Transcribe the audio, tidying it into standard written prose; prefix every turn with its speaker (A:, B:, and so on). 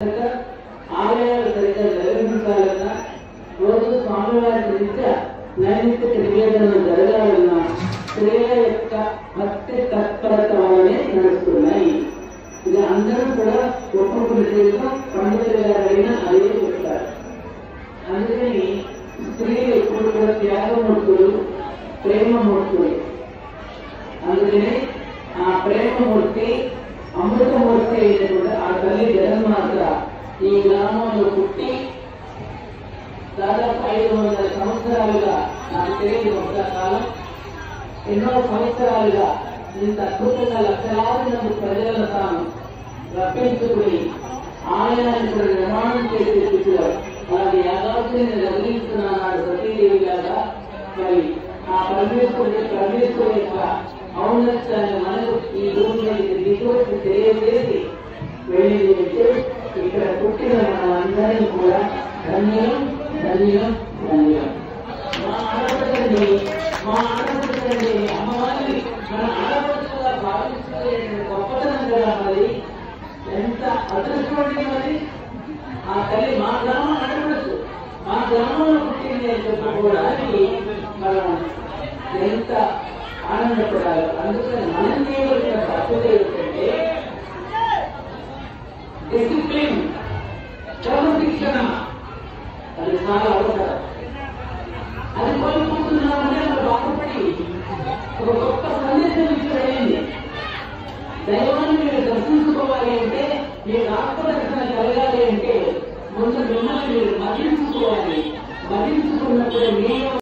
A: ఆలయాలు సరిగ్గా నిర్వహించాలన్నా, రోజు స్వామివారి రీత్యా నైమిత్తిక నివేదనలు జరగాలన్నా స్త్రీల యొక్క భక్తి తత్పరత వల్లనే నడుస్తున్నాయి. ఇది అందరూ కూడా ఒప్పుకున్న జీవితం పండితులు గారైనా అదే చెప్తారు. అందుకని స్త్రీలు ఎప్పుడు కూడా త్యాగమూర్తులు, ప్రేమమూర్తులు. అందుకని ఆ ప్రేమమూర్తి, అమృతమూర్తి అయినటువంటి ఆ తల్లి జగన్మాత ఈ గ్రామంలో పుట్టి దాదాపు 500 సంవత్సరాలుగా, నాకు తెలియని కాలం, ఎన్నో సంవత్సరాలుగా ఇంత అద్భుతంగా లక్షలాది మంది ప్రజలను తాను రప్పించుకుని ఆలయాన్ని కూడా నిర్మాణం చేసే స్థితిలో అలాగే యాదాద్రిని నిర్వహిస్తున్నాడు సతీదేవి గారా. మరి ఆ పరమేశ్వరు యొక్క ఔన్నత్యాన్ని మనకు ఈ భూమి మీద దిగువచ్చి తెలియజేసి వెళ్ళి ఇక్కడ పుట్టిన మనం అందరం కూడా ధన్యం ధన్యం ధన్యం. మా ఆడపడుచండి అమ్మవారిని మన ఆడపడుచుగా భావించుకునే గొప్పతనం కదా. మరి ఎంత అదృష్టండి మరి ఆ తల్లి మా గ్రామం ఆడపడుచు, మా గ్రామంలో పుట్టింది అని చెప్పుకోవడానికి మనం ఎంత ఆనందపడాలి. అందుకని మనం చేయవలసిన బాధ్యత ఏమిటంటే డిసిప్లిన్, క్రమశిక్షణ. అది చాలా అవసరం. అది కోల్పోతున్నామంటే మనం బాధపడి ఒక గొప్ప సందేశం ఇచ్చేయండి. దైవాన్ని మీరు దర్శించుకోవాలి అంటే, మీకు ఆత్మదర్శన కలగాలి అంటే ముందు మిమ్మల్ని మీరు మదించుకోవాలి. మదించుకున్నప్పుడు మీరు